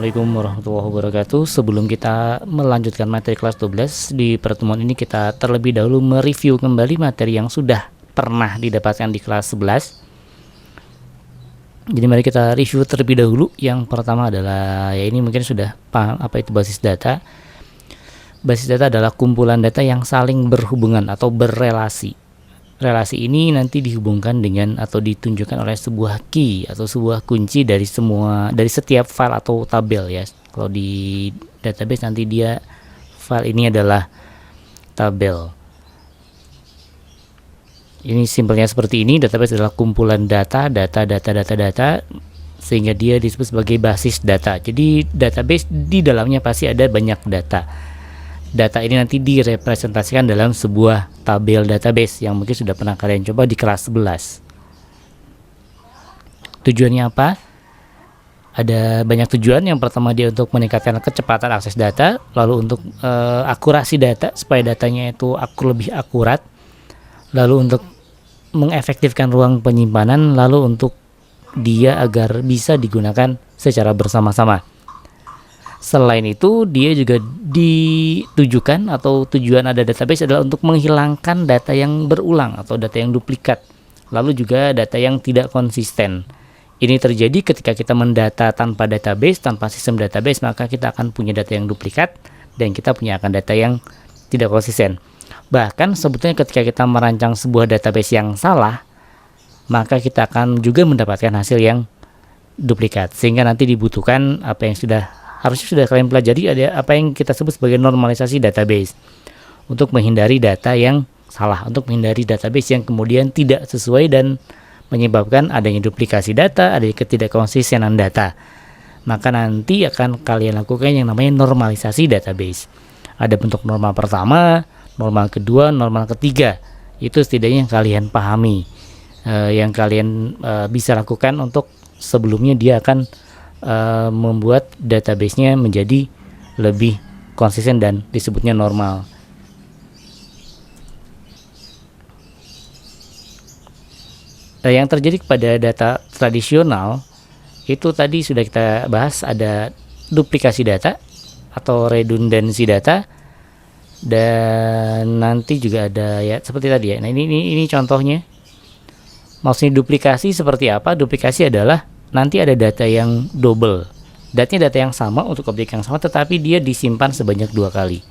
Assalamualaikum warahmatullahi wabarakatuh. Sebelum kita melanjutkan materi kelas 12, di pertemuan ini kita terlebih dahulu mereview kembali materi yang sudah pernah didapatkan di kelas 11. Jadi mari kita review terlebih dahulu. Yang pertama adalah, ya ini mungkin sudah paham apa itu basis data. Basis data adalah kumpulan data yang saling berhubungan atau berrelasi. Relasi ini nanti dihubungkan dengan atau ditunjukkan oleh sebuah key atau sebuah kunci dari setiap file atau tabel ya. Kalau di database nanti dia file ini adalah tabel. Ini simpelnya seperti ini. Database adalah kumpulan data sehingga dia disebut sebagai basis data. Jadi database di dalamnya pasti ada banyak data. Data ini nanti direpresentasikan dalam sebuah tabel database yang mungkin sudah pernah kalian coba di kelas 11. Tujuannya apa? Ada banyak tujuan. Yang pertama dia untuk meningkatkan kecepatan akses data, lalu untuk akurasi data supaya datanya itu lebih akurat, lalu untuk mengefektifkan ruang penyimpanan, lalu untuk dia agar bisa digunakan secara bersama-sama. Selain itu, dia juga ditujukan atau tujuan ada database adalah untuk menghilangkan data yang berulang atau data yang duplikat, lalu juga data yang tidak konsisten. Ini terjadi ketika kita mendata tanpa database, tanpa sistem database, maka kita akan punya data yang duplikat dan kita punya akan data yang tidak konsisten. Bahkan sebetulnya ketika kita merancang sebuah database yang salah, maka kita akan juga mendapatkan hasil yang duplikat, sehingga nanti dibutuhkan apa yang harusnya sudah kalian pelajari, ada apa yang kita sebut sebagai normalisasi database untuk menghindari data yang salah, untuk menghindari database yang kemudian tidak sesuai dan menyebabkan adanya duplikasi data, adanya ketidakkonsistenan data. Maka nanti akan kalian lakukan yang namanya normalisasi database. Ada bentuk normal pertama, normal kedua, normal ketiga. Itu setidaknya yang kalian pahami, yang kalian bisa lakukan untuk sebelumnya dia akan membuat database-nya menjadi lebih konsisten dan disebutnya normal. Yang terjadi pada data tradisional itu tadi sudah kita bahas, ada duplikasi data atau redundansi data, dan nanti juga ada ya seperti tadi ya. Nah ini contohnya. Maksudnya duplikasi seperti apa? Duplikasi adalah nanti ada data yang double. Datanya data yang sama untuk objek yang sama, tetapi dia disimpan sebanyak 2 kali.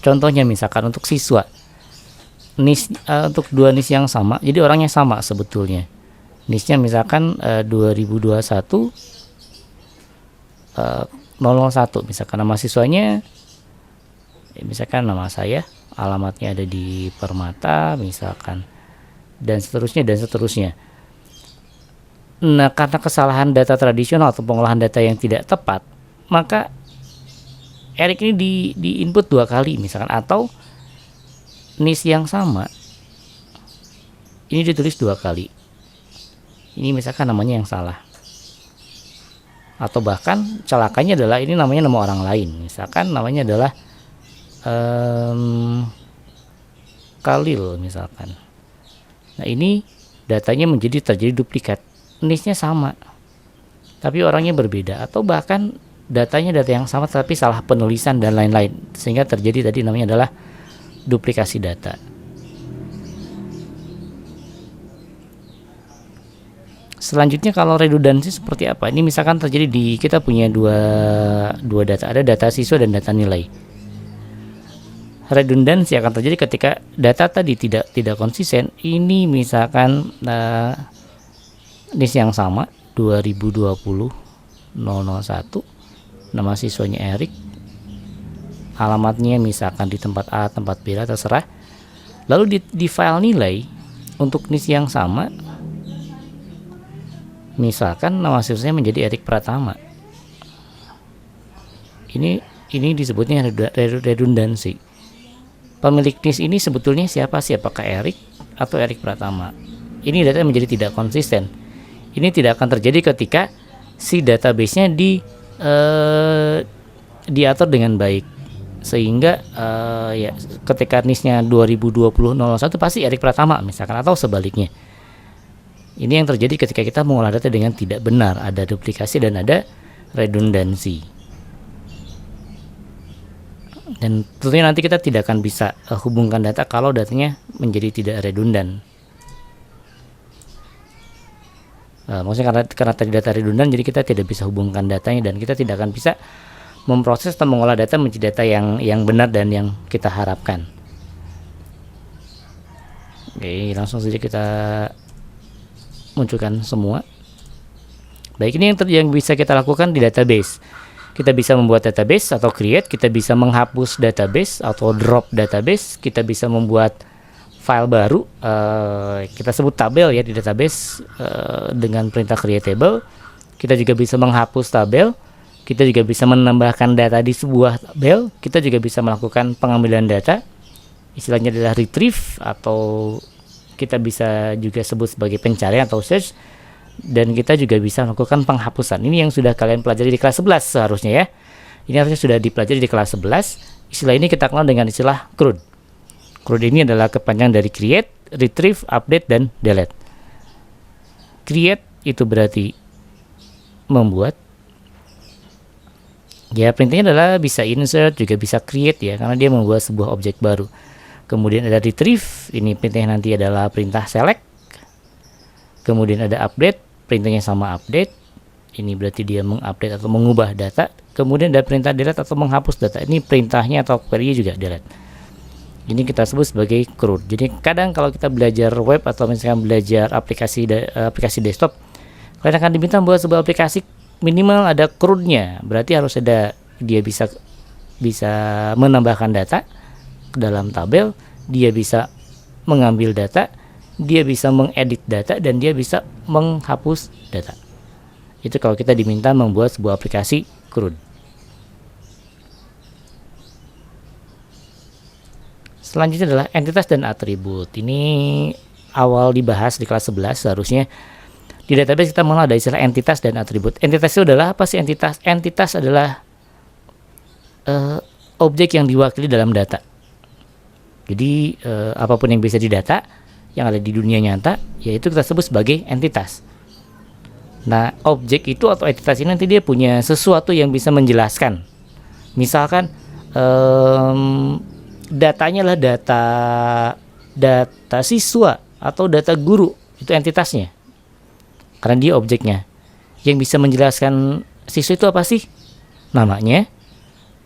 Contohnya misalkan untuk siswa, untuk 2 NIS yang sama, jadi orangnya sama sebetulnya. NIS-nya misalkan 2021 001, misalkan nama siswanya, misalkan nama saya, alamatnya ada di Permata, misalkan, dan seterusnya. Nah, karena kesalahan data tradisional atau pengolahan data yang tidak tepat, maka Erik ini di input 2 kali misalkan, atau NIS yang sama ini ditulis 2 kali. Ini misalkan namanya yang salah. Atau bahkan celakanya adalah ini namanya nama orang lain. Misalkan namanya adalah Khalil misalkan. Nah, ini datanya terjadi duplikat. NIS-nya sama, tapi orangnya berbeda, atau bahkan datanya data yang sama tapi salah penulisan dan lain-lain, sehingga terjadi tadi namanya adalah duplikasi data. Selanjutnya kalau redundansi seperti apa? Ini misalkan terjadi kita punya dua data, ada data siswa dan data nilai. Redundansi akan terjadi ketika data tadi tidak konsisten. Ini misalkan NIS yang sama 2020 001, nama siswanya Erik, alamatnya misalkan di tempat A, tempat B, terserah. Lalu di file nilai untuk NIS yang sama, misalkan nama siswanya menjadi Erik Pratama. Ini disebutnya redundansi. Pemilik NIS ini sebetulnya siapa sih? Apakah Erik atau Erik Pratama? Ini data menjadi tidak konsisten. Ini tidak akan terjadi ketika si database-nya diatur dengan baik, sehingga ya ketika NIS-nya 2020 01 pasti Erik Pratama misalkan, atau sebaliknya. Ini yang terjadi ketika kita mengolah data dengan tidak benar, ada duplikasi dan ada redundansi. Dan tentunya nanti kita tidak akan bisa hubungkan data kalau datanya menjadi tidak redundan. Maksudnya karena tadi data redundan, jadi kita tidak bisa hubungkan datanya dan kita tidak akan bisa memproses atau mengolah data menjadi data yang benar dan yang kita harapkan. Oke, langsung saja kita munculkan semua. Baik, ini yang bisa kita lakukan di database. Kita bisa membuat database atau create, kita bisa menghapus database atau drop database, kita bisa membuat file baru, kita sebut tabel ya di database dengan perintah create table. Kita juga bisa menghapus tabel, kita juga bisa menambahkan data di sebuah tabel, kita juga bisa melakukan pengambilan data, istilahnya adalah retrieve, atau kita bisa juga sebut sebagai pencarian atau search, dan kita juga bisa melakukan penghapusan. Ini yang sudah kalian pelajari di kelas 11 seharusnya ya. Ini harusnya sudah dipelajari di kelas 11. Istilah ini kita kenal dengan istilah CRUD. CRUD ini adalah kepanjangan dari create, retrieve, update, dan delete. Create itu berarti membuat. Ya, perintahnya adalah bisa insert, juga bisa create ya, karena dia membuat sebuah objek baru. Kemudian ada retrieve, ini perintahnya nanti adalah perintah select. Kemudian ada update, perintahnya sama update. Ini berarti dia mengupdate atau mengubah data. Kemudian ada perintah delete atau menghapus data. Ini perintahnya atau query juga delete. Ini kita sebut sebagai CRUD. Jadi kadang kalau kita belajar web atau misalkan belajar aplikasi desktop, kalian akan diminta buat sebuah aplikasi minimal ada CRUD-nya. Berarti harus ada, dia bisa menambahkan data ke dalam tabel, dia bisa mengambil data, dia bisa mengedit data, dan dia bisa menghapus data. Itu kalau kita diminta membuat sebuah aplikasi CRUD. Selanjutnya adalah entitas dan atribut. Ini awal dibahas di kelas 11 seharusnya. Di database kita mengenal ada istilah entitas dan atribut. Entitas itu adalah apa sih entitas? Entitas adalah objek yang diwakili dalam data. Jadi apapun yang bisa didata, yang ada di dunia nyata, yaitu kita sebut sebagai entitas. Nah, objek itu atau entitas ini nanti dia punya sesuatu yang bisa menjelaskan. Misalkan datanya lah data siswa atau data guru, itu entitasnya karena dia objeknya. Yang bisa menjelaskan siswa itu apa sih? Namanya,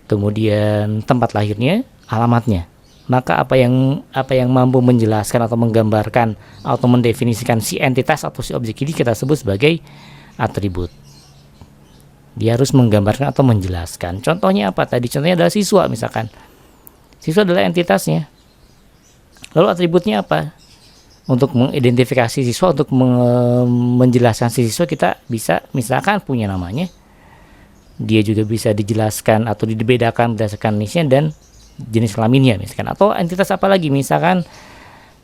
kemudian tempat lahirnya, alamatnya. Maka apa yang mampu menjelaskan atau menggambarkan atau mendefinisikan si entitas atau si objek ini kita sebut sebagai atribut. Dia harus menggambarkan atau menjelaskan. Contohnya apa tadi? Contohnya adalah siswa misalkan. Siswa adalah entitasnya. Lalu atributnya apa? Untuk mengidentifikasi siswa, untuk menjelaskan si siswa, kita bisa misalkan punya namanya. Dia juga bisa dijelaskan atau dibedakan berdasarkan jenisnya dan jenis kelaminnya misalkan. Atau entitas apa lagi? Misalkan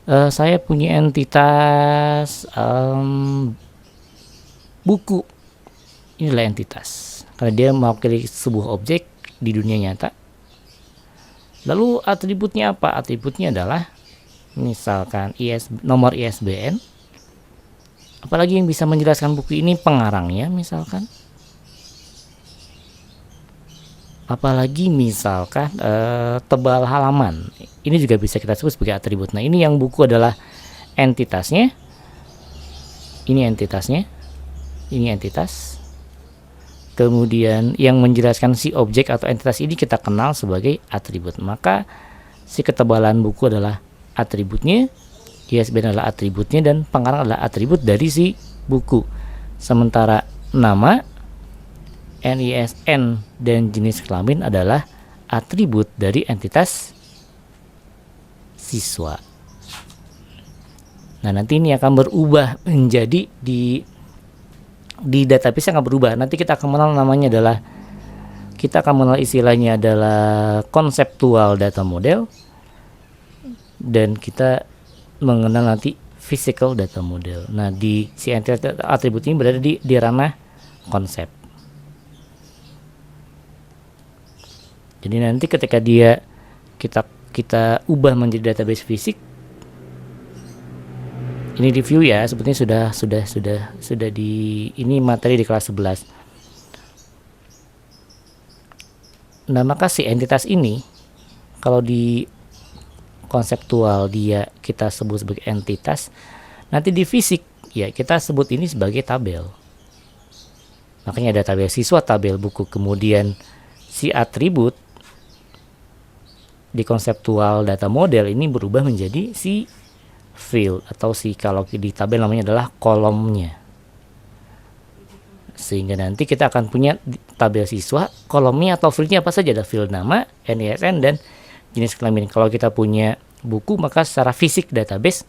saya punya entitas buku. Inilah entitas. Karena dia mewakili sebuah objek di dunia nyata. Lalu atributnya apa? Atributnya adalah misalkan nomor ISBN. Apalagi yang bisa menjelaskan buku ini? Pengarangnya misalkan. Apalagi misalkan tebal halaman. Ini juga bisa kita sebut sebagai atribut. Nah, ini yang buku adalah entitasnya. Ini entitasnya. Ini entitas. Kemudian yang menjelaskan si objek atau entitas ini kita kenal sebagai atribut. Maka si ketebalan buku adalah atributnya, ISBN adalah atributnya, dan pengarang adalah atribut dari si buku. Sementara nama, NISN, dan jenis kelamin adalah atribut dari entitas siswa. Nah, nanti ini akan berubah menjadi di database akan berubah. Nanti kita akan mengenal namanya adalah, kita akan mengenal istilahnya adalah konseptual data model, dan kita mengenal nanti physical data model. Nah, di si entitas atribut ini berada di ranah konsep. Jadi nanti ketika dia kita ubah menjadi database fisik, ini review ya, sebetulnya sudah di ini materi di kelas 11. Nah, maka si entitas ini kalau di konseptual dia kita sebut sebagai entitas, nanti di fisik ya kita sebut ini sebagai tabel. Makanya ada tabel siswa, tabel buku, kemudian si atribut di konseptual data model ini berubah menjadi si field, atau si kalau di tabel namanya adalah kolomnya. Sehingga nanti kita akan punya tabel siswa, kolomnya atau fieldnya apa saja, ada field nama, NISN, dan jenis kelamin. Kalau kita punya buku, maka secara fisik database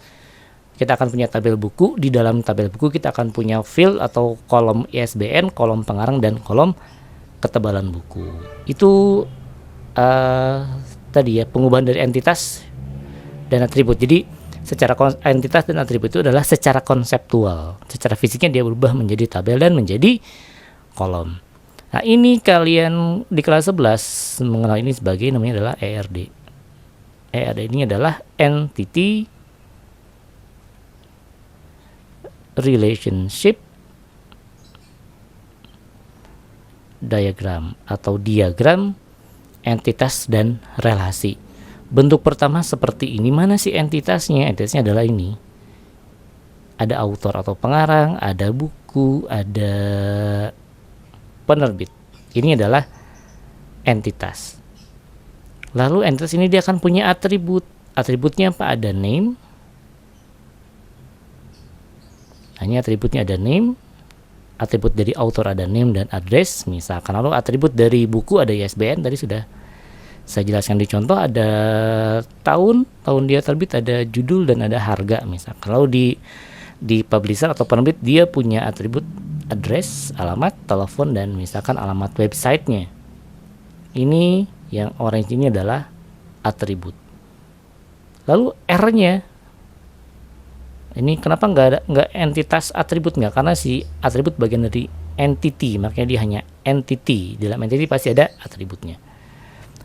kita akan punya tabel buku. Di dalam tabel buku kita akan punya field atau kolom ISBN, kolom pengarang, dan kolom ketebalan buku. Itu tadi ya, pengubahan dari entitas dan atribut. Jadi secara entitas dan atribut itu adalah secara konseptual. Secara fisiknya dia berubah menjadi tabel dan menjadi kolom. Nah, ini kalian di kelas 11 mengenal ini sebagai namanya adalah ERD. ERD ini adalah Entity Relationship Diagram atau diagram entitas dan relasi. Bentuk pertama seperti ini. Mana sih entitasnya? Entitasnya adalah ini. Ada autor atau pengarang, ada buku, ada penerbit. Ini adalah entitas. Lalu entitas ini dia akan punya atribut. Atributnya apa? Ada name. Hanya atributnya ada name. Atribut dari autor ada name dan address misalkan. Lalu atribut dari buku ada ISBN, tadi sudah saya jelaskan di contoh, ada tahun dia terbit, ada judul, dan ada harga misal. Kalau di publisher atau penerbit dia punya atribut address, alamat, telepon, dan misalkan alamat websitenya. Ini yang orange ini adalah atribut. Lalu R-nya ini kenapa nggak entitas atribut? Nggak, karena si atribut bagian dari entity, makanya dia hanya entity. Dalam entity pasti ada atributnya.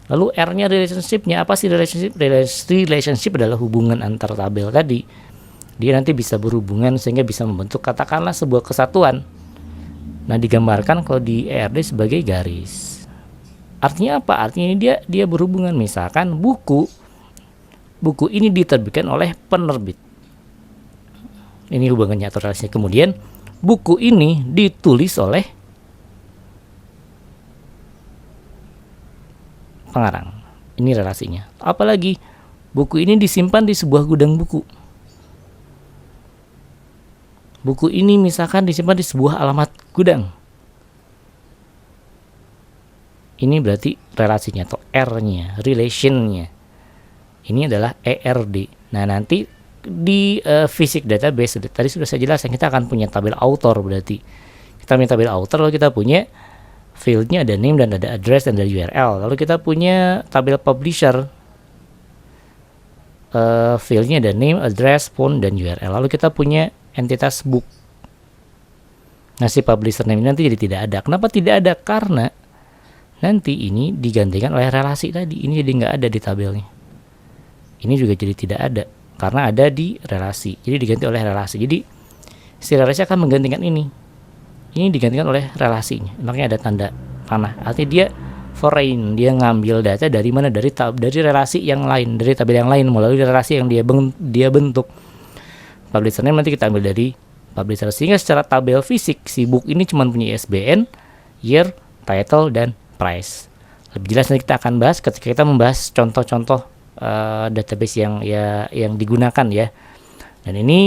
Lalu R-nya relationship-nya apa sih? Relationship adalah hubungan antar tabel tadi. Dia nanti bisa berhubungan sehingga bisa membentuk katakanlah sebuah kesatuan. Nah, digambarkan kalau di ERD sebagai garis. Artinya apa? Artinya dia berhubungan. Misalkan buku ini diterbitkan oleh penerbit. Ini hubungannya atau relasinya. Kemudian buku ini ditulis oleh pengarang. Ini relasinya. Apalagi buku ini disimpan di sebuah gudang buku. Buku ini misalkan disimpan di sebuah alamat gudang. Ini berarti relasinya atau R-nya, relationnya. Ini adalah ERD. Nah, nanti di fisik database tadi sudah saya jelaskan, kita akan punya tabel author. Berarti kita punya tabel author, lalu kita punya fieldnya ada name dan ada address dan ada URL. Lalu kita punya tabel publisher, fieldnya ada name, address, phone, dan URL. Lalu kita punya entitas book. Nah, si publisher name nanti jadi tidak ada. Kenapa tidak ada? Karena nanti ini digantikan oleh relasi tadi. Ini jadi nggak ada di tabelnya. Ini juga jadi tidak ada karena ada di relasi. Jadi diganti oleh relasi. Jadi si relasi akan menggantikan ini. Ini digantikan oleh relasinya. Makanya ada tanda panah. Artinya dia foreign, dia ngambil data dari mana? Dari relasi yang lain, dari tabel yang lain melalui relasi yang dia bentuk. Publisher name nanti kita ambil dari publisher. Sehingga secara tabel fisik si book ini cuma punya ISBN, year, title, dan price. Lebih jelas nanti kita akan bahas ketika kita membahas contoh-contoh database yang digunakan ya. Dan ini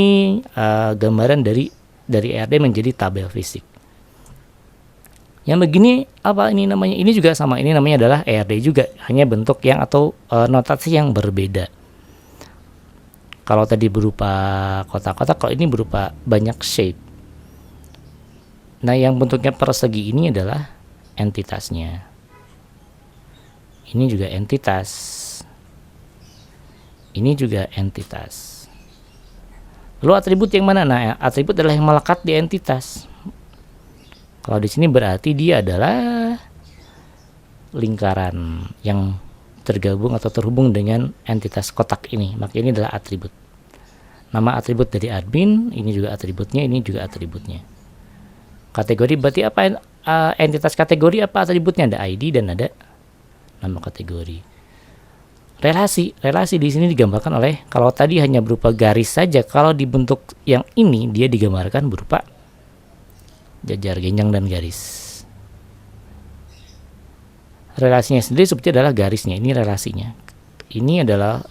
gambaran dari ERD menjadi tabel fisik. Yang begini apa ini namanya? Ini juga sama, ini namanya adalah ERD juga, hanya bentuk yang atau notasi yang berbeda. Kalau tadi berupa kotak-kotak, kalau ini berupa banyak shape. Nah, yang bentuknya persegi ini adalah entitasnya. Ini juga entitas. Ini juga entitas. Lalu atribut yang mana? Nah, atribut adalah yang melekat di entitas. Kalau di sini berarti dia adalah lingkaran yang tergabung atau terhubung dengan entitas kotak ini. Maka ini adalah atribut. Nama atribut dari admin, ini juga atributnya, ini juga atributnya. Kategori berarti apa? Entitas kategori apa atributnya? Ada ID dan ada nama kategori. Relasi di sini digambarkan oleh, kalau tadi hanya berupa garis saja, kalau di bentuk yang ini dia digambarkan berupa jajar, genjang, dan garis. Relasinya sendiri seperti adalah garisnya, ini relasinya. Ini adalah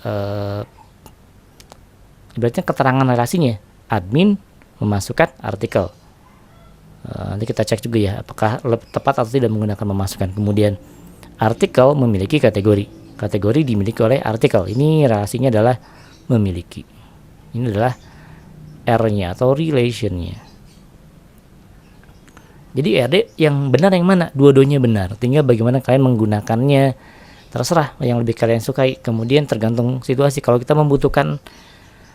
ibaratnya keterangan relasinya. Admin memasukkan artikel. Nanti kita cek juga ya apakah tepat atau tidak menggunakan memasukkan. Kemudian artikel memiliki kategori. Kategori dimiliki oleh artikel. Ini relasinya adalah memiliki. Ini adalah R-nya atau relation-nya. Jadi RD yang benar yang mana? Dua-duanya benar. Tinggal bagaimana kalian menggunakannya. Terserah yang lebih kalian sukai. Kemudian tergantung situasi. Kalau kita membutuhkan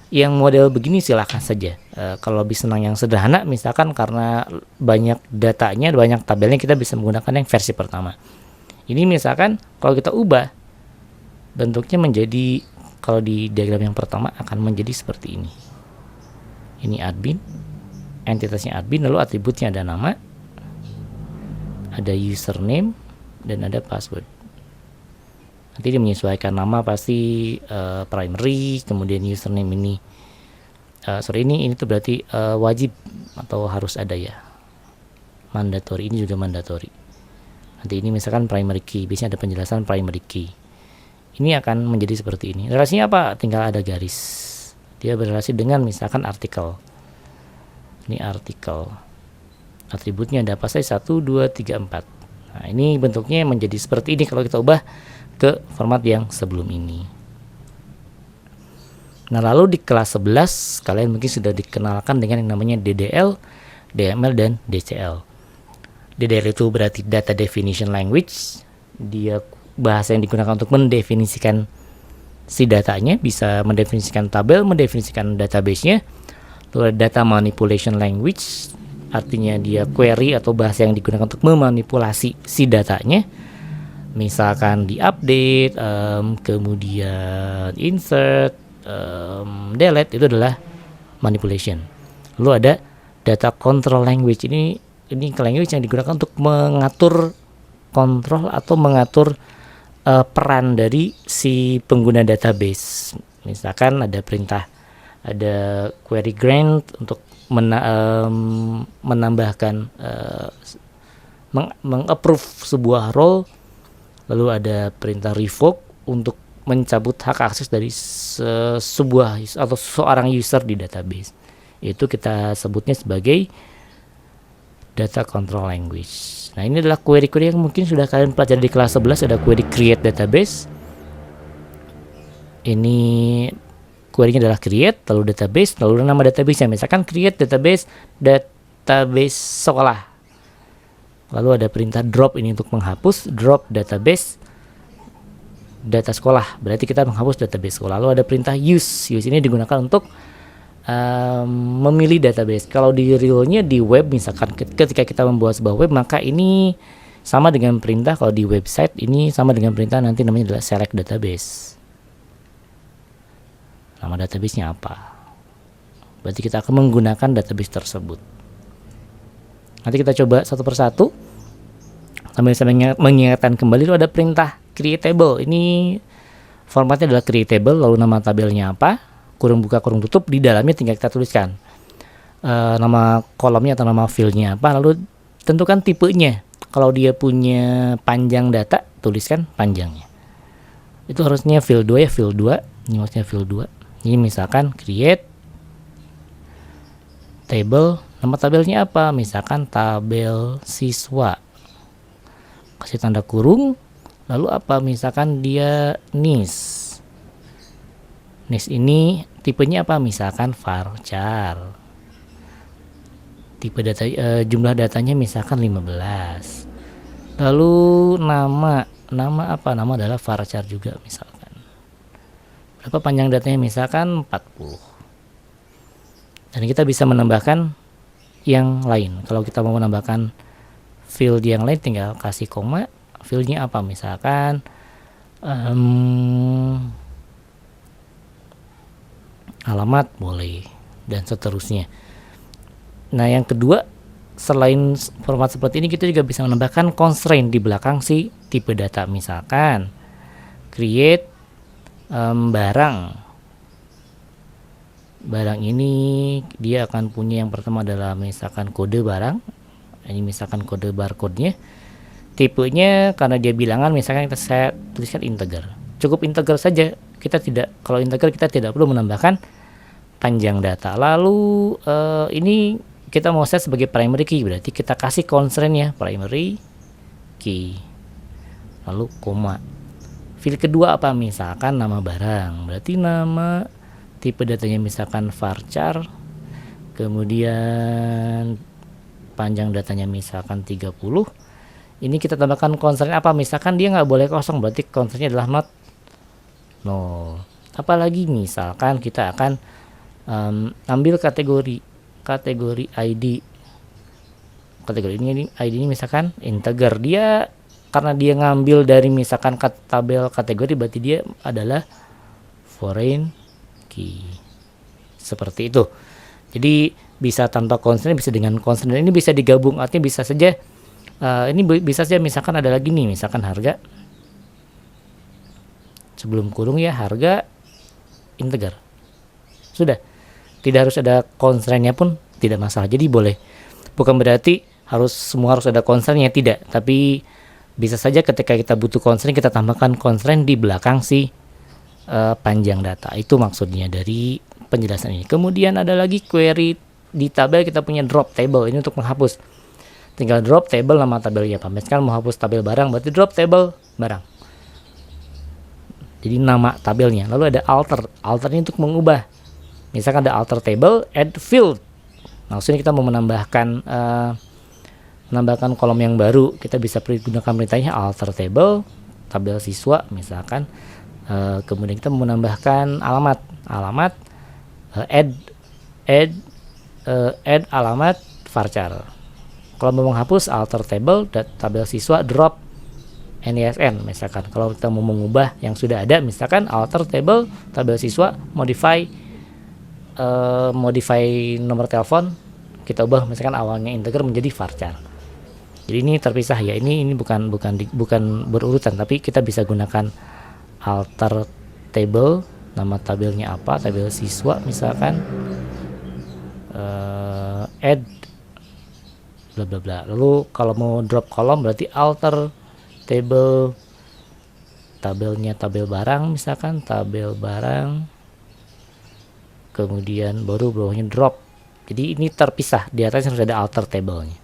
yang model begini silahkan saja. Kalau lebih senang yang sederhana, misalkan karena banyak datanya, banyak tabelnya, kita bisa menggunakan yang versi pertama. Ini misalkan kalau kita ubah bentuknya menjadi, kalau di diagram yang pertama akan menjadi seperti ini. Ini admin, entitasnya admin, lalu atributnya ada nama, ada username, dan ada password. Nanti dia menyesuaikan nama pasti primary, kemudian username ini ini tuh berarti wajib atau harus ada ya, mandatory, ini juga mandatory. Nanti ini misalkan primary key, biasanya ada penjelasan primary key. Ini akan menjadi seperti ini. Relasinya apa? Tinggal ada garis. Dia berrelasi dengan misalkan artikel. Ini artikel. Atributnya ada apa saja? 1, 2, 3, 4. Nah, ini bentuknya menjadi seperti ini kalau kita ubah ke format yang sebelum ini. Nah, lalu di kelas 11 kalian mungkin sudah dikenalkan dengan yang namanya DDL, DML, dan DCL. DDL itu berarti Data Definition Language. Dia bahasa yang digunakan untuk mendefinisikan si datanya, bisa mendefinisikan tabel, mendefinisikan database-nya. Lalu ada Data Manipulation Language, artinya dia query atau bahasa yang digunakan untuk memanipulasi si datanya. Misalkan di update, kemudian insert, delete, itu adalah manipulation. Lalu ada Data Control Language, ini language yang digunakan untuk mengatur kontrol atau mengatur peran dari si pengguna database. Misalkan ada perintah, ada query grant untuk menambahkan mengapprove sebuah role, lalu ada perintah revoke untuk mencabut hak akses dari sebuah atau seorang user di database. Itu kita sebutnya sebagai Data Control Language. Nah, ini adalah query-query yang mungkin sudah kalian pelajari di kelas 11. Ada query create database. Ini query-nya adalah create, lalu database, lalu nama database-nya. Misalkan create database sekolah. Lalu ada perintah drop, ini untuk menghapus, drop database data sekolah. Berarti kita menghapus database sekolah. Lalu ada perintah use. Use ini digunakan untuk memilih database. Kalau di realnya di web, misalkan ketika kita membuat sebuah web, maka ini sama dengan perintah. Kalau di website ini sama dengan perintah, nanti namanya adalah select database. Nama database-nya apa? Berarti kita akan menggunakan database tersebut. Nanti kita coba satu persatu sambil saya mengingatkan kembali. Lalu ada perintah creatable. Ini formatnya adalah creatable, lalu nama tabelnya apa, kurung buka kurung tutup, di dalamnya tinggal kita tuliskan nama kolomnya atau nama fieldnya apa, lalu tentukan tipenya. Kalau dia punya panjang data, tuliskan panjangnya. Itu harusnya field 2 ya, field 2. Ini harusnya field 2. Ini misalkan create table, nama tabelnya apa, misalkan tabel siswa, kasih tanda kurung, lalu apa, misalkan dia NIS. NIS ini tipenya apa, misalkan varchar. Tipe data, jumlah datanya misalkan 15. Lalu nama apa, nama adalah varchar juga misalkan. Berapa panjang datanya, misalkan 40. Dan kita bisa menambahkan yang lain. Kalau kita mau menambahkan field yang lain, tinggal kasih koma. Fieldnya apa, misalkan alamat boleh, dan seterusnya. Nah, yang kedua selain format seperti ini, kita juga bisa menambahkan constraint di belakang si tipe data. Misalkan create barang ini dia akan punya yang pertama adalah misalkan kode barang, ini misalkan kode barcode-nya, tipenya karena dia bilangan misalkan saya tuliskan integer, cukup integer saja. Kalau integer kita tidak perlu menambahkan panjang data. Lalu ini kita mau set sebagai primary key, berarti kita kasih constraint-nya primary key, lalu koma. Field kedua apa? Misalkan nama barang, berarti nama tipe datanya misalkan varchar, kemudian panjang datanya misalkan 30. Ini kita tambahkan constraint apa? Misalkan dia nggak boleh kosong, berarti constraint-nya adalah not null. Apalagi misalkan kita akan ambil kategori ID. Kategori ini ID ini misalkan integer. Dia karena dia ngambil dari misalkan tabel kategori, berarti dia adalah foreign key. Seperti itu. Jadi bisa tanpa constraint, bisa dengan constraint. Ini bisa digabung, artinya bisa saja ini bisa saja misalkan ada lagi nih, misalkan harga sebelum kurung ya, harga integer. Sudah. Tidak harus ada constraint-nya pun tidak masalah. Jadi boleh. Bukan berarti semua harus ada constraint-nya, tidak. Tapi bisa saja ketika kita butuh constraint, kita tambahkan constraint di belakang si panjang data. Itu maksudnya dari penjelasan ini. Kemudian ada lagi query di tabel, kita punya drop table. Ini untuk menghapus. Tinggal drop table nama tabelnya. Misalkan mau hapus tabel barang, berarti drop table barang. Jadi nama tabelnya. Lalu ada alter. Alter ini untuk mengubah. Misalkan ada alter table, add field. Maksudnya kita mau menambahkan kolom yang baru. Kita bisa gunakan perintahnya alter table, tabel siswa misalkan. Kemudian kita mau menambahkan alamat, add alamat varchar. Kalau mau menghapus alter table, tabel siswa, drop NISN misalkan. Kalau kita mau mengubah yang sudah ada, misalkan alter table, tabel siswa, modify nomor telepon, kita ubah misalkan awalnya integer menjadi varchar. Jadi ini terpisah ya. Ini bukan berurutan, tapi kita bisa gunakan alter table, nama tabelnya apa, tabel siswa misalkan, add bla bla bla. Lalu kalau mau drop kolom berarti alter table, tabelnya tabel barang misalkan, tabel barang, kemudian baru bawahnya drop. Jadi ini terpisah, di atasnya harus ada alter table-nya.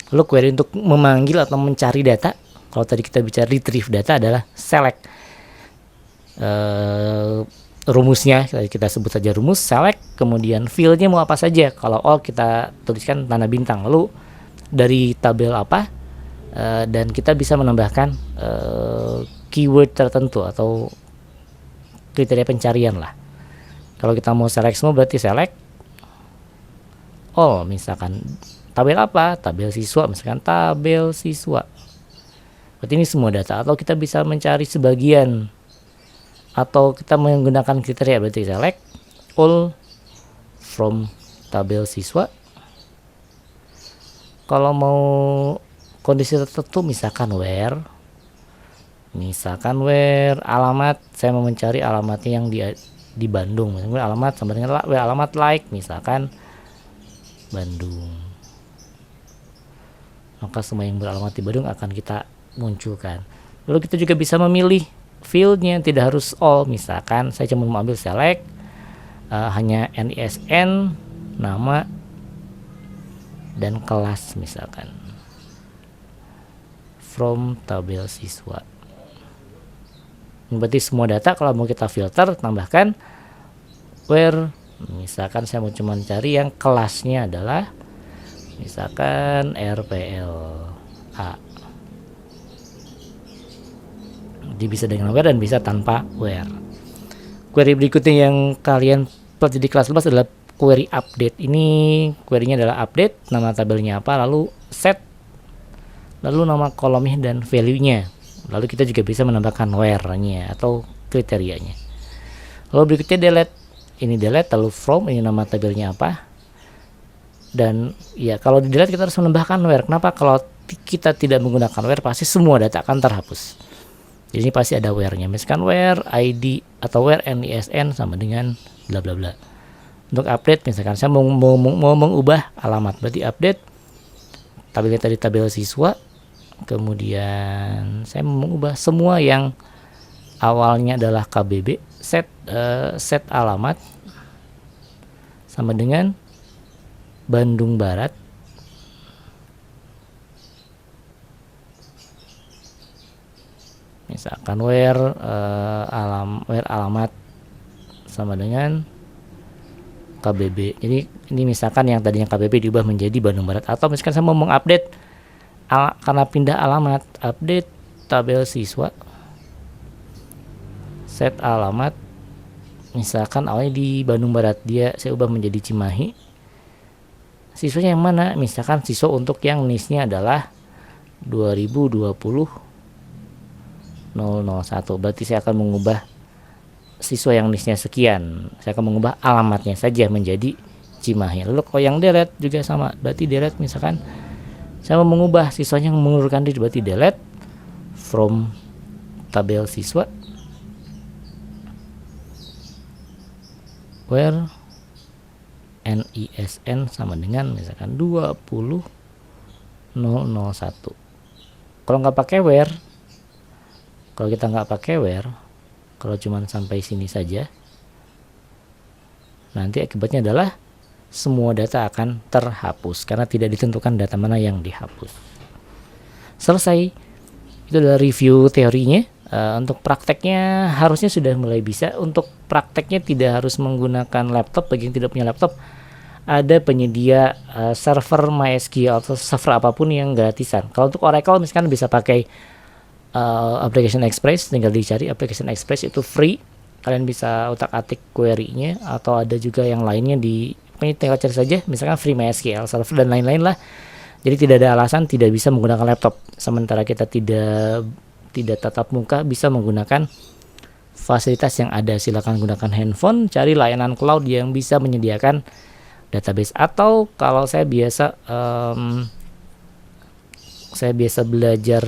Lalu query untuk memanggil atau mencari data, kalau tadi kita bicara retrieve data, adalah select. Rumusnya kita sebut saja rumus select, kemudian fieldnya mau apa saja. Kalau all kita tuliskan tanda bintang. Lalu dari tabel apa, dan kita bisa menambahkan keyword tertentu atau kriteria pencarian lah. Kalau kita mau select semua berarti select all, misalkan tabel apa, tabel siswa misalkan, tabel siswa. Berarti ini semua data. Atau kita bisa mencari sebagian, atau kita menggunakan kriteria, berarti select all from tabel siswa. Kalau mau kondisi tertentu misalkan where alamat, saya mau mencari alamatnya yang di Bandung, misalnya alamat sama dengan alamat like misalkan Bandung, maka semua yang beralamat di Bandung akan kita munculkan. Lalu kita juga bisa memilih fieldnya, tidak harus all. Misalkan saya cuma mau ambil select hanya NISN, nama dan kelas misalkan from tabel siswa. Berarti semua data kalau mau kita filter, tambahkan where, misalkan saya mau cuma cari yang kelasnya adalah misalkan RPLA. Jadi bisa dengan where dan bisa tanpa where. Query berikutnya yang kalian pelajari di kelas 11 adalah query update. Ini query-nya adalah update, nama tabelnya apa, lalu set, lalu nama kolomnya dan value-nya. Lalu kita juga bisa menambahkan where-nya atau kriterianya. Lalu berikutnya delete. Ini delete, lalu from, ini nama tabelnya apa. Dan ya kalau di delete kita harus menambahkan where. Kenapa? Kalau kita tidak menggunakan where pasti semua data akan terhapus. Jadi ini pasti ada where-nya. Misalkan where id atau where NISN sama dengan bla bla bla. Untuk update misalkan saya mau mengubah alamat, berarti update tabelnya tadi tabel siswa. Kemudian saya mau mengubah semua yang awalnya adalah KBB, set alamat sama dengan Bandung Barat. Misalkan where alamat sama dengan KBB. Jadi ini misalkan yang tadinya KBB diubah menjadi Bandung Barat, atau misalkan saya mau mengupdate karena pindah alamat, update tabel siswa, set alamat misalkan awalnya di Bandung Barat, saya ubah menjadi Cimahi. Siswanya yang mana? Misalkan siswa untuk yang NIS-nya adalah 2020 001. Berarti saya akan mengubah siswa yang NIS-nya sekian. Saya akan mengubah alamatnya saja menjadi Cimahi. Lalu kalau yang delete juga sama. Berarti delete misalkan saya mau mengubah siswanya yang mengundurkan diri, berarti delete from tabel siswa where NISN sama dengan misalkan 20 001. Kalau nggak pakai where, kalau kita nggak pakai where, kalau cuman sampai sini saja, nanti akibatnya adalah semua data akan terhapus karena tidak ditentukan data mana yang dihapus. Selesai. Itu adalah review teorinya. Untuk prakteknya harusnya sudah mulai bisa. Untuk prakteknya tidak harus menggunakan laptop. Bagi yang tidak punya laptop, ada penyedia server MySQL atau server apapun yang gratisan. Kalau untuk Oracle misalkan bisa pakai Application Express, tinggal dicari Application Express, itu free. Kalian bisa utak-atik query-nya, atau ada juga yang lainnya pokoknya tinggal cari saja, misalkan free MySQL server dan lain-lain lah. Jadi tidak ada alasan tidak bisa menggunakan laptop. Sementara kita tidak tatap muka, bisa menggunakan fasilitas yang ada. Silakan gunakan handphone, cari layanan cloud yang bisa menyediakan database. Atau kalau saya biasa belajar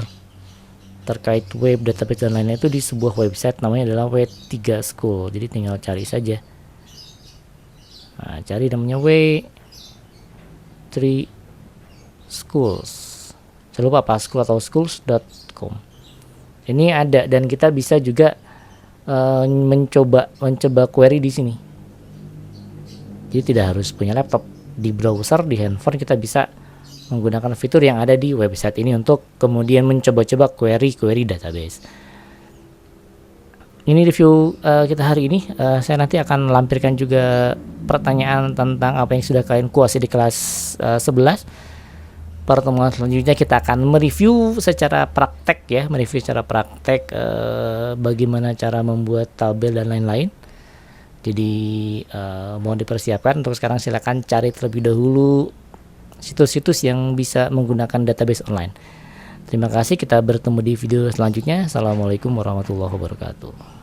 terkait web, database dan lainnya itu di sebuah website namanya adalah W3 School. Jadi tinggal cari saja. Nah, cari namanya W3 Schools. Jangan lupa paschool atau schools.com. Ini ada, dan kita bisa juga mencoba query di sini. Jadi tidak harus punya laptop. Di browser, di handphone kita bisa menggunakan fitur yang ada di website ini untuk kemudian mencoba-coba query database. Ini review kita hari ini. Saya nanti akan lampirkan juga pertanyaan tentang apa yang sudah kalian kuasai di kelas 11. Pertemuan selanjutnya kita akan mereview secara praktek ya, bagaimana cara membuat tabel dan lain-lain. Jadi mohon dipersiapkan. Untuk sekarang silakan cari terlebih dahulu situs-situs yang bisa menggunakan database online. Terima kasih, kita bertemu di video selanjutnya. Assalamualaikum warahmatullahi wabarakatuh.